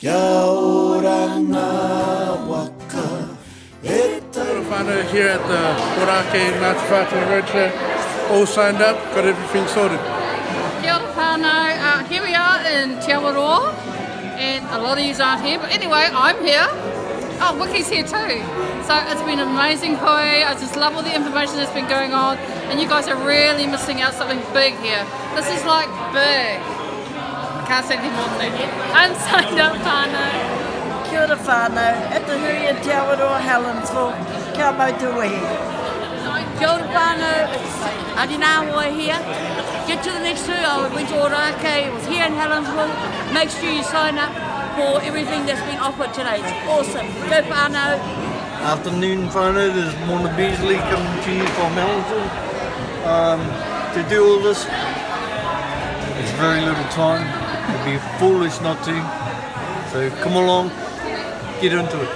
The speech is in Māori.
Kia ora ngā waka Whānau here at the Borake Ngāti Whātua Roadshow, all signed up, got everything sorted. Kia ora whānau, here we are in Te Awaroa, and a lot of you aren't here, but anyway, I'm here. Oh, Wiki's here too. So it's been an amazing hui. I just love all the information that's been going on, and you guys are really missing out something big here. This is like big. I can't say anything more than that. I'm signed up whānau. Kia ora whānau, e te hui in Te Awaroa, Helensville, kia mautu wehi. Kia ora whānau, it's Adinawa here. Get to the next two. I went to Orake, it was here in Helensville. Make sure you sign up for everything that's been offered today. It's awesome. Go whānau. Afternoon whānau, there's Mona Beasley coming to you from Helensville. To do all this, it's very little time. It'd be foolish not to. So come along, get into it.